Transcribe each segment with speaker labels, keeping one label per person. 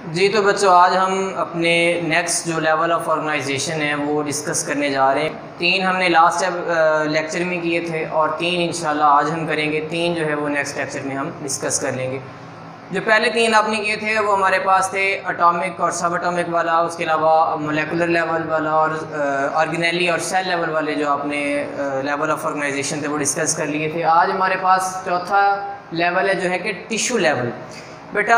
Speaker 1: जी तो बच्चों, आज हम अपने नेक्स्ट जो लेवल ऑफ ऑर्गेनाइजेशन है वो डिस्कस करने जा रहे हैं। 3 हमने लास्ट लेक्चर में किए थे और 3 इंशाल्लाह आज हम करेंगे। 3 जो है वो नेक्स्ट लेक्चर में हम डिस्कस कर लेंगे। जो पहले 3 आपने किए थे वो हमारे पास थे एटॉमिक और सब एटॉमिक वाला, उसके अलावा मोलेकुलर लेवल वाला और ऑर्गेनेली और सेल लेवल वाले जो आपने लेवल ऑफ ऑर्गेनाइजेशन थे वो डिस्कस कर लिए थे। आज हमारे पास चौथा लेवल है जो है कि टिशू लेवल। बेटा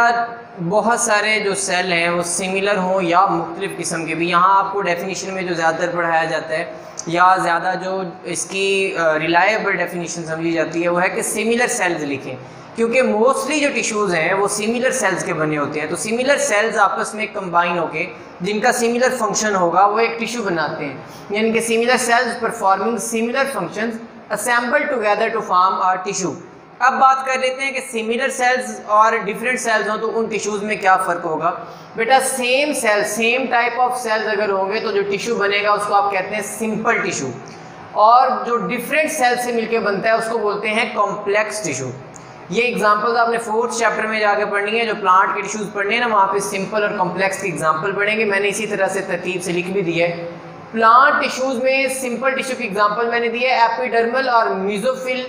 Speaker 1: बहुत सारे जो सेल हैं वो सिमिलर हों या मुख्तलिफ़ किस्म के भी, यहाँ आपको डेफिनेशन में जो ज़्यादातर पढ़ाया जाता है या ज़्यादा जो इसकी रिलायबल डेफिनेशन समझी जाती है वो है कि सिमिलर सेल्स लिखें, क्योंकि मोस्टली जो टिश्यूज़ हैं वो सिमिलर सेल्स के बने होते हैं। तो सिमिलर सेल्स आपस में कंबाइन होके जिनका सिमिलर फंक्शन होगा वो एक टिश्यू बनाते हैं, यानी कि similar cells performing similar functions assemble together to form are tissue. अब बात कर लेते हैं कि सिमिलर सेल्स और डिफरेंट सेल्स हों तो उन टिश्यूज़ में क्या फ़र्क होगा। बेटा same cell, same type of cells अगर होंगे तो जो टिश्यू बनेगा उसको आप कहते हैं सिंपल टिश्यू, और जो डिफरेंट सेल्स से मिलकर बनता है उसको बोलते हैं कॉम्प्लेक्स टिश्यू। ये एग्जांपल्स आपने 4th चैप्टर में जाके पढ़नी है, जो प्लांट के टिश्यूज़ पढ़ने हैं ना, वहाँ पे सिंपल और कॉम्प्लेक्स की एग्जाम्पल पढ़ेंगे। मैंने इसी तरह से तरतीब से लिख भी दी है। प्लांट टिश्यूज़ में सिंपल टिश्यू की एग्जाम्पल मैंने दी है एपिडर्मल और मीजोफिल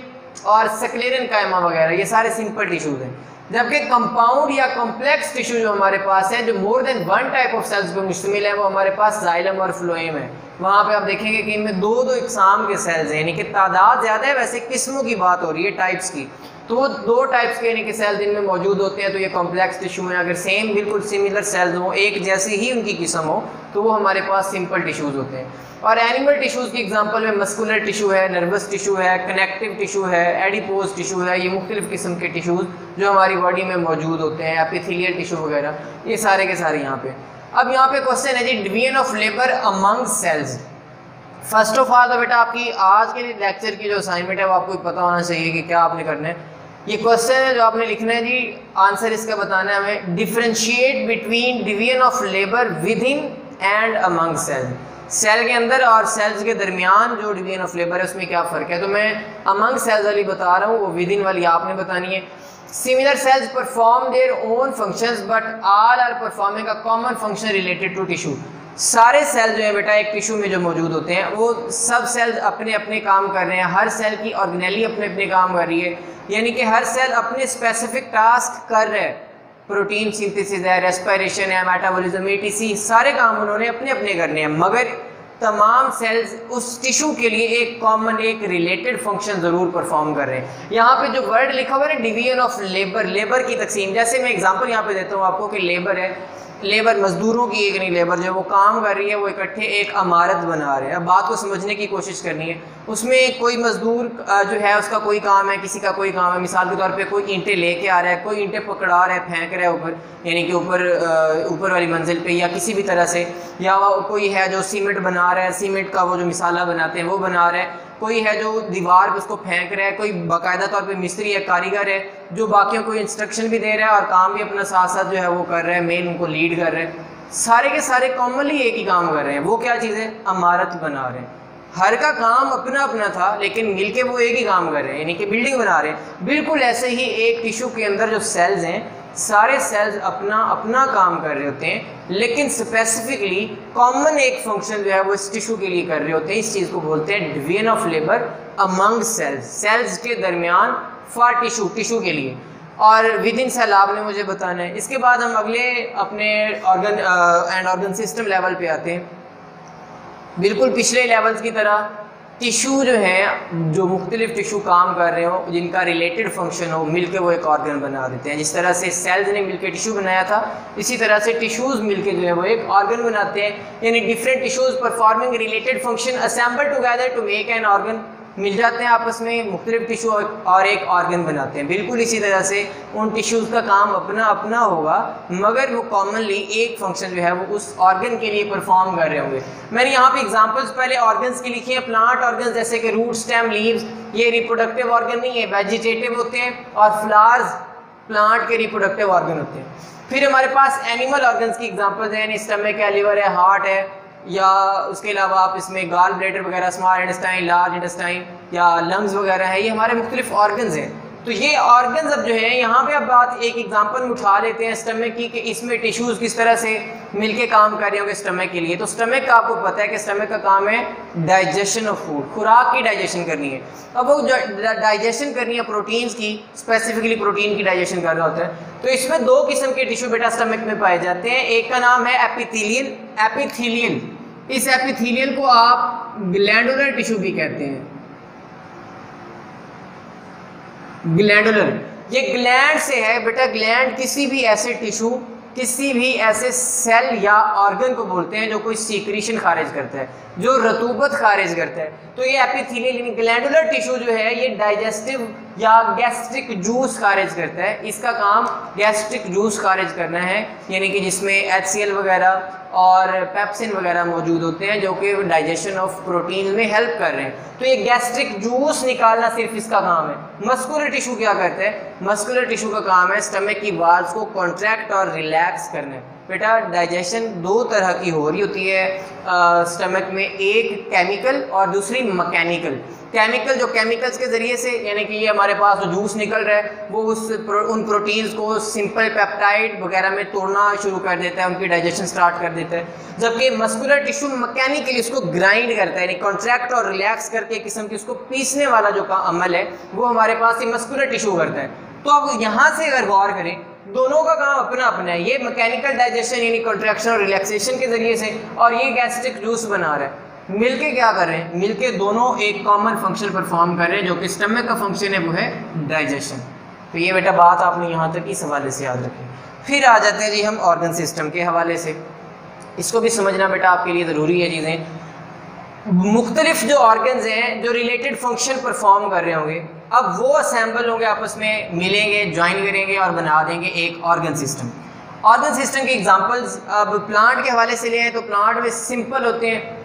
Speaker 1: और सक्लेरन कायमा वगैरह, ये सारे सिंपल टिश्यूज़ हैं। जबकि कंपाउंड या कॉम्प्लेक्स टिश्यू जो हमारे पास है, जो more than 1 type of cells पर मुश्तमिल है, वो हमारे पास जाइलम और फ्लोएम है। वहाँ पे आप देखेंगे कि इनमें 2 इकसाम के सेल्स हैं, यानी कि तादाद ज़्यादा है, वैसे किस्मों की बात हो रही है, टाइप्स की। तो वो 2 टाइप्स के यानी कि सेल्स इनमें मौजूद होते हैं, तो ये कॉम्प्लेक्स टिश्यू हैं। अगर सेम बिल्कुल सिमिलर सेल्स हों, एक जैसी ही उनकी किस्म हो, तो वो हमारे पास सिंपल टिश्यूज़ होते हैं। और एनिमल टिश्यूज़ की एग्जांपल में मस्कुलर टिश्यू है, नर्वस टिश्यू है, कनेक्टिव टिश्यू है, एडिपोज टिश्यू है, ये मुख्तलिफ़ किस्म के टिश्यूज़ जो हमारी बॉडी में मौजूद होते हैं, एपिथेलियल टिश्यू वगैरह, ये सारे के सारे यहाँ पे। अब यहाँ पे क्वेश्चन है जी, division of labour among cells. First of all तो बेटा आपकी आज के लेक्चर की जो असाइनमेंट है वो आपको पता होना चाहिए कि क्या आपने करना है। ये क्वेश्चन है जो आपने लिखना है जी, आंसर इसका बताना है हमें। Differentiate between division of labour within and among cell. Cell के अंदर और सेल्स के दरमियान जो डिवीजन ऑफ लेबर है उसमें क्या फ़र्क है। तो मैं अमंग सेल्स वाली बता रहा हूँ, वो विद इन वाली आपने बतानी है। Similar cells perform their own functions but all are performing a common function related to tissue. सारे सेल जो है बेटा एक टिश्यू में जो मौजूद होते हैं वो सब सेल्स अपने अपने काम कर रहे हैं। हर सेल की ऑर्गेनेली अपने अपने काम कर रही है, यानी कि हर सेल अपने स्पेसिफिक टास्क कर रहे हैं। प्रोटीन सिंथेसिस है, रेस्पिरेशन है, मेटाबॉलिज्म, ETC, सारे काम उन्होंने अपने अपने करने हैं, मगर तमाम सेल्स उस टिश्यू के लिए एक कॉमन, एक रिलेटेड फंक्शन ज़रूर परफॉर्म कर रहे हैं। यहाँ पे जो वर्ड लिखा हुआ है ना, डिवीजन ऑफ लेबर, लेबर की तकसीम, जैसे मैं एग्जांपल यहाँ पे देता हूँ आपको कि लेबर है, लेबर मजदूरों की एक नहीं, लेबर जो वो काम कर रही है वो इकट्ठे एक इमारत बना रहे हैं। अब बात को समझने की कोशिश करनी है। उसमें कोई मजदूर जो है उसका कोई काम है, किसी का कोई काम है। मिसाल के तौर पे कोई ईंटें लेके आ रहा है, कोई ईंटें पकड़ा रहा है, फेंक रहा है ऊपर, यानी कि ऊपर वाली मंजिल पे या किसी भी तरह से, या कोई है जो सीमेंट बना रहा है, सीमेंट का वो जो मिसाला बनाते हैं वो बना रहा है, कोई है जो दीवार पे उसको फेंक रहा है, कोई बाकायदा तौर पे मिस्त्री है, कारीगर है जो बाकियों को इंस्ट्रक्शन भी दे रहा है और काम भी अपना साथ साथ जो है वो कर रहा है, मेन उनको लीड कर रहे हैं। सारे के सारे कॉमनली एक ही काम कर रहे हैं। वो क्या चीज़ है? इमारत बना रहे हैं। हर का काम अपना अपना था लेकिन मिलके वो एक ही काम कर रहे हैं, यानी कि बिल्डिंग बना रहे हैं। बिल्कुल ऐसे ही एक टिश्यू के अंदर जो सेल्स हैं, सारे सेल्स अपना अपना काम कर रहे होते हैं, लेकिन स्पेसिफिकली कॉमन एक फंक्शन जो है वो इस टिश्यू के लिए कर रहे होते हैं। इस चीज़ को बोलते हैं division of labour among cells, cells के दरमियान फॉर टिश्यू, टिश्यू के लिए। और विद इन सेल आपने मुझे बताना है। इसके बाद हम अगले अपने ऑर्गन सिस्टम लेवल पे आते हैं। बिल्कुल पिछले लेवल्स की तरह टिश्यू जो है, जो मुख्तलिफ टिश्यू काम कर रहे हो, जिनका रिलेटेड फंक्शन हो, मिलके वो एक ऑर्गन बना देते हैं। जिस तरह से सेल्स ने मिलके टिश्यू बनाया था, इसी तरह से टिश्यूज़ मिलके जो है वो एक ऑर्गन बनाते हैं, यानी different tissues performing related function assemble together to make an organ. मिल जाते हैं आपस में मुख्तलिफ टिश्यू और एक ऑर्गन बनाते हैं। बिल्कुल इसी तरह से उन टिश्यूज़ का काम अपना अपना होगा, मगर वो कॉमनली एक फंक्शन जो है वो उस ऑर्गन के लिए परफॉर्म कर रहे होंगे। मैंने यहाँ पे एग्जांपल्स पहले ऑर्गन्स की लिखी है। प्लांट ऑर्गन्स जैसे कि रूट, स्टेम, लीव्स, ये रिप्रोडक्टिव ऑर्गन नहीं है, वेजिटेटिव होते हैं, और फ्लावर्स प्लांट के रिप्रोडक्टिव ऑर्गन होते हैं। फिर हमारे पास एनिमल ऑर्गन्स की एग्जाम्पल्स हैं, स्टमक है, लिवर है, हार्ट है, या उसके अलावा आप इसमें गाल ब्लैडर वगैरह, स्मॉल इंटेस्टाइन, लार्ज इंटेस्टाइन या लंग्स वगैरह है, ये हमारे मुख्तलिफ ऑर्गन्स हैं। तो ये ऑर्गन्स अब जो है यहाँ पे अब बात एक एग्जांपल में उठा लेते हैं स्टमक की कि इसमें टिश्यूज किस तरह से मिलके काम कर रहे होंगे स्टमक के लिए। तो स्टमक का आपको पता है कि स्टमक का काम है डाइजेशन ऑफ फूड, खुराक की डाइजेशन करनी है। अब वो डाइजेशन करनी है प्रोटीन्स की, स्पेसिफिकली प्रोटीन की डाइजेशन कर रहा होता है। तो इसमें दो किस्म के टिश्यू बेटा स्टमक में पाए जाते हैं। एक का नाम है एपिथेलियल। इस एपिथेलियल को आप ग्लैंडुलर टिश्यू भी कहते हैं। ग्लैंडुलर, ये ग्लैंड से है बेटा। ग्लैंड किसी भी ऐसे टिश्यू, किसी भी ऐसे सेल या ऑर्गन को बोलते हैं जो कोई सीक्रेशन खारिज करता है, जो रतूबत खारिज करता है। तो ये एपिथेलियल ग्लैंडुलर टिश्यू जो है ये डाइजेस्टिव या गैस्ट्रिक जूस खारिज करता है। इसका काम गैस्ट्रिक जूस खारिज करना है, यानी कि जिसमें HCl वगैरह और पेप्सिन वगैरह मौजूद होते हैं जो कि डाइजेशन ऑफ प्रोटीन में हेल्प कर रहे हैं। तो ये गैस्ट्रिक जूस निकालना सिर्फ इसका काम है। मस्कुलर टिश्यू क्या करता है? मस्कुलर टिश्यू का काम है स्टमक की वाल्स को कॉन्ट्रैक्ट और रिलैक्स करना है। बेटा डाइजेशन दो तरह की हो रही होती है स्टमक में, एक केमिकल और दूसरी मैकेनिकल। केमिकल जो केमिकल्स के ज़रिए से, यानी कि ये हमारे पास जो जूस निकल रहा है वो उन प्रोटीन्स को सिंपल पेप्टाइड वगैरह में तोड़ना शुरू कर देता है, उनकी डाइजेशन स्टार्ट कर देता है। जबकि मस्कुलर टिश्यू मैकेनिकली उसको ग्राइंड करता है, यानी कॉन्ट्रैक्ट और रिलैक्स करके एक किस्म की उसको पीसने वाला जो अमल है वो हमारे पास ये मस्कुलर टिश्यू करता है। तो अब यहाँ से अगर गौर करें, दोनों का काम अपना अपना है। ये मैकेनिकल डाइजेशन यानी कॉन्ट्रैक्शन और रिलैक्सेशन के ज़रिए से, और ये गैस्ट्रिक जूस बना रहा है। मिलके क्या कर रहे हैं? मिलके दोनों एक कॉमन फंक्शन परफॉर्म कर रहे हैं जो कि स्टमक का फंक्शन है, वो है डाइजेशन। तो ये बेटा बात आपने यहाँ तक इस हवाले से याद रखें। फिर आ जाते हैं जी हम ऑर्गन सिस्टम के हवाले से। इसको भी समझना बेटा आपके लिए ज़रूरी है चीज़ें। मुख्तलिफ जो ऑर्गन्स हैं जो रिलेटेड फंक्शन परफॉर्म कर रहे होंगे, अब वो असेंबल होंगे, आपस में मिलेंगे, ज्वाइन करेंगे और बना देंगे एक ऑर्गन सिस्टम। ऑर्गन सिस्टम के एग्जांपल्स अब प्लांट के हवाले से ले हैं तो प्लांट में सिंपल होते हैं।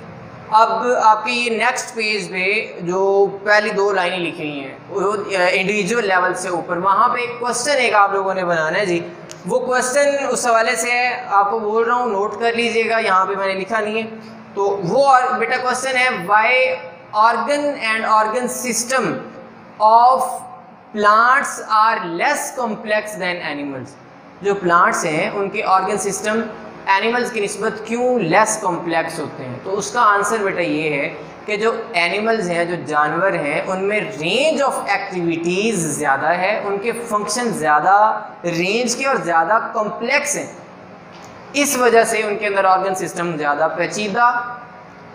Speaker 1: अब आपके ये नेक्स्ट पेज पे जो पहली दो लाइनें लिखी हुई हैं इंडिविजुअल लेवल से ऊपर, वहाँ पे एक क्वेश्चन एक आप लोगों ने बनाना है जी। वो क्वेश्चन उस हवाले से है, आपको बोल रहा हूँ नोट कर लीजिएगा, यहाँ पे मैंने लिखा नहीं है। तो वो बेटा क्वेश्चन है, why organ and organ system of plants are less complex than animals. जो प्लांट्स हैं उनके ऑर्गन सिस्टम एनिमल्स की निस्बत क्यों लेस कॉम्प्लेक्स होते हैं? तो उसका आंसर बेटा ये है कि जो एनिमल्स हैं, जो जानवर हैं, उनमें रेंज ऑफ एक्टिविटीज़ ज़्यादा है, उनके फंक्शन ज़्यादा रेंज के और ज़्यादा कॉम्प्लेक्स हैं। इस वजह से उनके अंदर ऑर्गन सिस्टम ज़्यादा पेचीदा,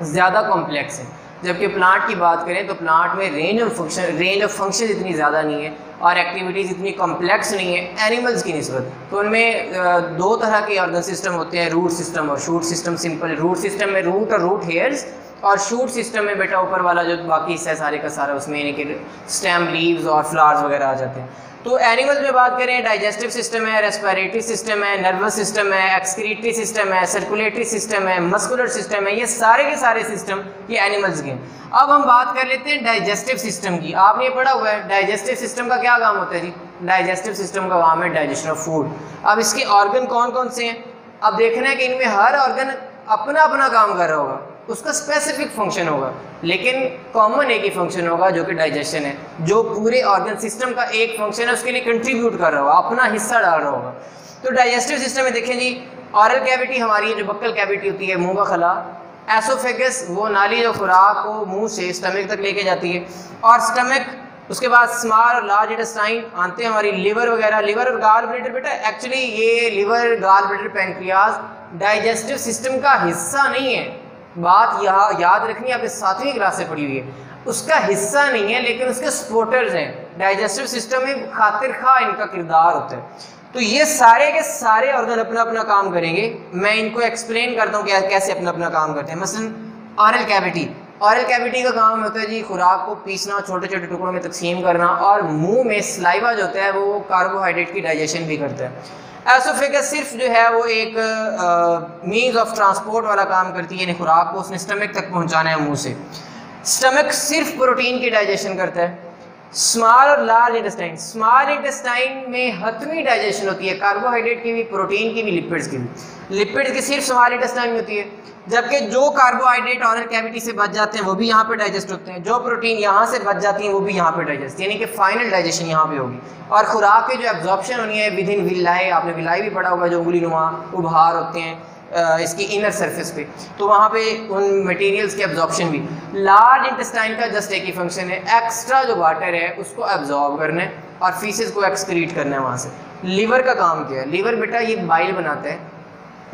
Speaker 1: ज़्यादा कॉम्प्लेक्स है। जबकि प्लांट की बात करें तो प्लांट में रेंज ऑफ फंक्शन इतनी ज़्यादा नहीं है और एक्टिविटीज़ इतनी कॉम्प्लेक्स नहीं है एनिमल्स की निस्बत। तो उनमें दो तरह के ऑर्गन सिस्टम होते हैं, रूट सिस्टम और shoot system. Simple root system में रूट और रूट हेयर्स, और शूट सिस्टम में बेटा ऊपर वाला जो बाकी हिस्सा है सारे का सारा, उसमें यानी कि स्टेम, लीव्स और फ्लावर्स वगैरह आ जाते हैं। तो एनिमल्स में बात करें, डाइजेस्टिव सिस्टम है, रेस्पिरेटरी सिस्टम है, नर्वस सिस्टम है, एक्सक्रीटरी सिस्टम है, सर्कुलेटरी सिस्टम है, मस्कुलर सिस्टम है। ये सारे के सारे सिस्टम ये एनिमल्स के। अब हम बात कर लेते हैं डाइजेस्टिव सिस्टम की। आपने ये पढ़ा हुआ है डाइजेस्टिव सिस्टम का क्या काम होता है जी? डाइजेस्टिव सिस्टम का काम है डाइजेशन ऑफ फूड। अब इसके ऑर्गन कौन कौन से हैं? अब देखना है कि इनमें हर ऑर्गन अपना अपना काम कर रहा होगा, उसका स्पेसिफिक फंक्शन होगा, लेकिन कॉमन एक ही फंक्शन होगा जो कि डाइजेशन है, जो पूरे ऑर्गन सिस्टम का एक फंक्शन है उसके लिए कंट्रीब्यूट कर रहा होगा, अपना हिस्सा डाल रहा होगा। तो डाइजेस्टिव सिस्टम में देखें जी, ऑरल कैविटी हमारी जो बक्कल कैविटी होती है, मुंह का खला, एसोफेगस वो नाली जो खुराक को मुंह से स्टमक तक लेके जाती है, और स्टमक, उसके बाद स्मॉल और लार्ज इंटेस्टाइन आते हैं हमारी लिवर वगैरह। लिवर और गाल ब्लैडर बेटा एक्चुअली ये liver, gall bladder, pancreas digestive system का हिस्सा नहीं है। बात यहाँ याद रखनी, आपने 7वीं क्लास से पढ़ी हुई है, उसका हिस्सा नहीं है, लेकिन उसके सपोर्टर्स हैं। डाइजेस्टिव सिस्टम में खातिर खा इनका किरदार होता है। तो ये सारे के सारे ऑर्गन अपना अपना काम करेंगे। मैं इनको एक्सप्लेन करता हूँ कैसे अपना अपना काम करते हैं। मसलन ऑरल कैविटी, ऑरल कैविटी का काम होता है जी खुराक को पीसना, छोटे छोटे टुकड़ों में तकसीम करना, और मुंह में सलाइवा जो होता है वो कार्बोहाइड्रेट की डाइजेशन भी करता है। एसोफेगस सिर्फ जो है वो एक मीन्स ऑफ ट्रांसपोर्ट वाला काम करती है, यानी खुराक को उसने स्टमक तक पहुंचाना है मुंह से। स्टमक सिर्फ प्रोटीन की डाइजेशन करता है। स्मॉल और लार्ज इंटेस्टाइन। स्मॉल इंटेस्टाइन में हतमी डाइजेशन होती है, कार्बोहाइड्रेट की भी, प्रोटीन की भी, लिपिड्स की भी। लिपिड्स की सिर्फ स्मॉल इंटेस्टाइन में होती है, जबकि जो कार्बोहाइड्रेट ऑरल कैविटी से बच जाते हैं वो भी यहाँ पे डाइजेस्ट होते हैं, जो प्रोटीन यहाँ से बच जाती हैं वो भी यहाँ पे डाइजेस्ट, यानी कि फाइनल डाइजेशन यहाँ पे होगी। और खुराक की जो एब्जॉर्प्शन होनी है विद इन विलाई, आपने विलाई भी पढ़ा होगा, जो उंगली नुमा उभार होते हैं इसकी इनर सरफेस पे, तो वहाँ पे उन मटेरियल्स की एब्जॉर्प्शन भी। लार्ज इंटेस्टाइन का जस्ट एक ही फंक्शन है, एक्स्ट्रा जो वाटर है उसको एब्जॉर्ब करना है और फीसेस को एक्सक्रीट करना है वहाँ से। लिवर का काम क्या है? लिवर बेटा ये बाइल बनाता है,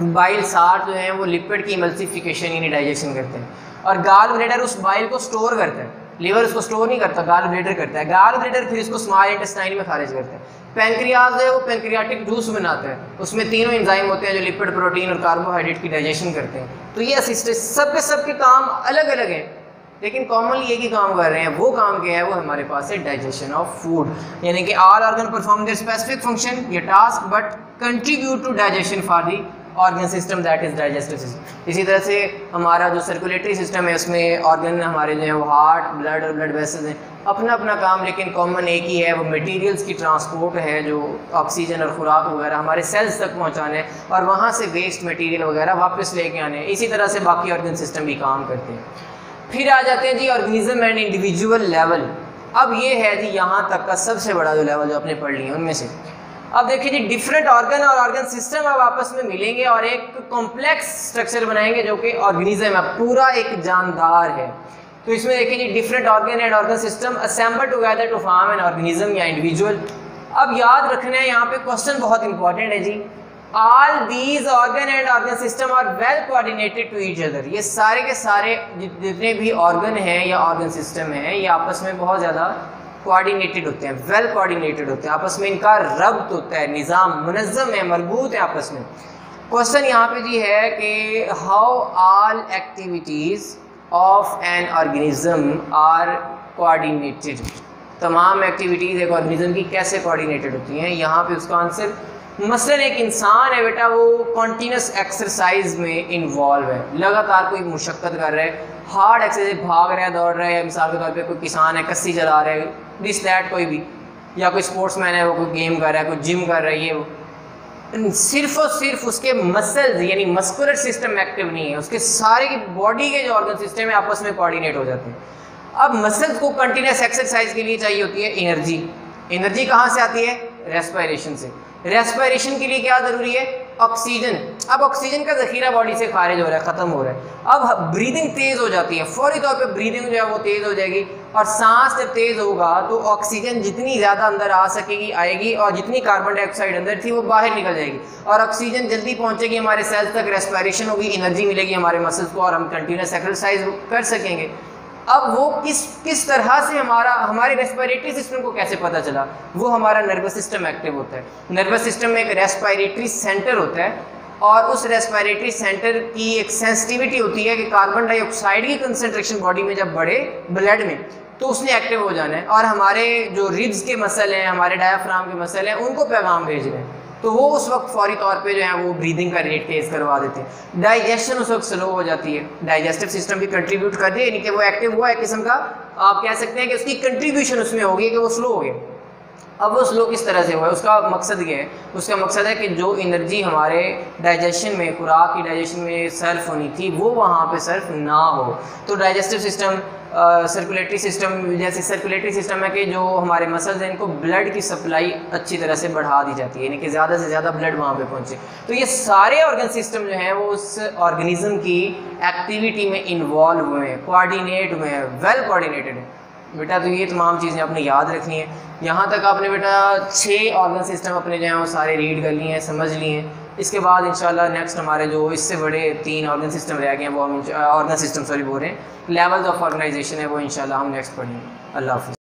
Speaker 1: बाइल सार जो है वो लिपिड की इमल्सिफिकेशन यानी डाइजेशन करते हैं, और गाल ब्लैडर उस बाइल को स्टोर करता है। लिवर उसको स्टोर नहीं करता, गाल ब्लैडर करता है। गाल ब्लैडर फिर इसको स्मॉल इंटेस्टाइन में खारिज करता है। पैंक्रियाज है वो पैंक्रियाटिक जूस बनाता है, उसमें तीनों एंजाइम होते हैं जो लिपिड, प्रोटीन और कार्बोहाइड्रेट की डाइजेशन करते हैं। तो ये असिस्टेंट सबके काम अलग अलग हैं, लेकिन कॉमनली एक ही काम कर रहे हैं। वो काम क्या है? वो हमारे पास है डाइजेशन ऑफ फूड, यानी कि all organ perform their specific function या task but contribute to digestion for the organ system that is digestive system. इसी तरह से हमारा जो सर्कुलेटरी सिस्टम है उसमें ऑर्गन हमारे जो है वो हार्ट, ब्लड और ब्लड वेसल्स हैं, अपना अपना काम, लेकिन कॉमन एक ही है, वो मटेरियल्स की ट्रांसपोर्ट है, जो ऑक्सीजन और खुराक वगैरह हमारे सेल्स तक पहुंचाने और वहाँ से वेस्ट मटेरियल वगैरह वापस लेके आने। इसी तरह से बाकी ऑर्गन सिस्टम भी काम करते हैं। फिर आ जाते हैं जी ऑर्गेनिज्म एंड इंडिविजुअल लेवल। अब ये है जी यहाँ तक का सबसे बड़ा जो लेवल जो आपने पढ़ लिया उनमें से। अब देखिए जी डिफरेंट ऑर्गन और ऑर्गन सिस्टम अब आपस में मिलेंगे और एक कॉम्प्लेक्स स्ट्रक्चर बनाएंगे जो कि ऑर्गेनिज्म है, पूरा एक जानदार है। तो इसमें देखिए जी different organ and organ system assemble together to form an organism या इंडिविजुअल। अब याद रखना है यहाँ पे क्वेश्चन बहुत इंपॉर्टेंट है जी, all these organ and organ system are well coordinated to each other. ये सारे के सारे जितने भी ऑर्गन हैं या ऑर्गन सिस्टम हैं ये आपस में बहुत ज़्यादा कोऑर्डिनेटेड होते हैं, वेल कोऑर्डिनेटेड होते हैं, आपस में इनका रब्त होता है, निज़ाम मुनज़्ज़म है, मरबूत है आपस में। क्वेश्चन यहाँ पे जी है कि how all activities of an organism are coordinated. तमाम एक्टिविटीज़ एक ऑर्गेनिज्म की कैसे कोऑर्डिनेटेड होती हैं? यहाँ पे उसका आंसर मसलन एक इंसान है बेटा, वो कॉन्टीन्यूस एक्सरसाइज में इन्वॉल्व है, लगातार कोई मुशक्क़त कर रहा है, हार्ड एक्सरसाइज, भाग रहा है, दौड़ रहा है, मिसाल के तौर पे कोई किसान है कस्सी चला रहा है, दिस दैट कोई भी, या कोई स्पोर्ट्समैन है वो कोई गेम कर रहा है, कोई जिम कर रहा है, ये वो सिर्फ और सिर्फ उसके मसल्स यानी मस्कुलर सिस्टम एक्टिव नहीं है, उसके सारे की बॉडी के जो ऑर्गन सिस्टम है आपस में कोऑर्डिनेट हो जाते हैं। अब मसल्स को कंटिन्यूस एक्सरसाइज के लिए चाहिए होती है एनर्जी। एनर्जी कहाँ से आती है? रेस्पिरेशन से। रेस्पिरेशन के लिए क्या ज़रूरी है? ऑक्सीजन। अब ऑक्सीजन का ज़ख़ीरा बॉडी से खारिज हो रहा है, ख़त्म हो रहा है। अब ब्रीदिंग तेज़ हो जाती है, फौरी तौर पे ब्रीदिंग जो है वो तेज़ हो जाएगी, और सांस जब तेज़ होगा तो ऑक्सीजन जितनी ज़्यादा अंदर आ सकेगी आएगी, और जितनी कार्बन डाइऑक्साइड अंदर थी वो बाहर निकल जाएगी, और ऑक्सीजन जल्दी पहुँचेगी हमारे सेल्स तक, रेस्पिरेशन होगी, एनर्जी मिलेगी हमारे मसल्स को, और हम कंटिन्यूस एक्सरसाइज कर सकेंगे। अब वो किस तरह से हमारे रेस्पिरेटरी सिस्टम को कैसे पता चला? वो हमारा नर्वस सिस्टम एक्टिव होता है। नर्वस सिस्टम में एक रेस्पिरेटरी सेंटर होता है, और उस रेस्पिरेटरी सेंटर की एक सेंसिटिविटी होती है कि कार्बन डाइऑक्साइड की कंसंट्रेशन बॉडी में जब बढ़े ब्लड में तो उसने एक्टिव हो जाना है, और हमारे जो रिब्स के मसल हैं, हमारे डायाफ्राम के मसल हैं, उनको पैगाम भेज रहे हैं, तो वो उस वक्त फौरी तौर पे जो है वो ब्रीदिंग का रेट तेज़ करवा देते हैं। डाइजेशन उस वक्त स्लो हो जाती है, डाइजेस्टिव सिस्टम भी कंट्रीब्यूट कर दे, यानी कि वो एक्टिव हुआ एक किस्म का, आप कह सकते हैं कि उसकी कंट्रीब्यूशन उसमें होगी कि वो स्लो हो गया। अब वो स्लो किस तरह से हुआ है? उसका मकसद ये है, उसका मकसद है कि जो एनर्जी हमारे डाइजेशन में, खुराक की डाइजेशन में सर्फ होनी थी वो वहाँ पे सर्फ ना हो। तो डाइजेस्टिव सिस्टम, सर्कुलेटरी सिस्टम, जैसे सर्कुलेटरी सिस्टम है कि जो हमारे मसल्स हैं इनको ब्लड की सप्लाई अच्छी तरह से बढ़ा दी जाती है, यानी कि ज़्यादा से ज़्यादा ब्लड वहाँ पे पहुँचे। तो ये सारे ऑर्गन सिस्टम जो हैं वो उस ऑर्गेनिज्म की एक्टिविटी में इन्वॉल्व हुए हैं, कोऑर्डिनेट हुए हैं, वेल कोऑर्डिनेटेड हैं बेटा। तो ये तमाम चीज़ें आपने याद रखनी है। यहाँ तक आपने बेटा 6 ऑर्गन सिस्टम अपने जो हैं वो सारे रीड कर लिए हैं, समझ लिए हैं। इसके बाद इंशाल्लाह नेक्स्ट हमारे जो इससे बड़े 3 ऑर्गन सिस्टम रह गए हैं वो हम ऑर्गन सिस्टम बोल रहे हैं, लेवल्स ऑफ ऑर्गेनाइजेशन है, वो इंशाल्लाह हम नेक्स्ट पढ़ेंगे। अल्लाह हाफ़िज़।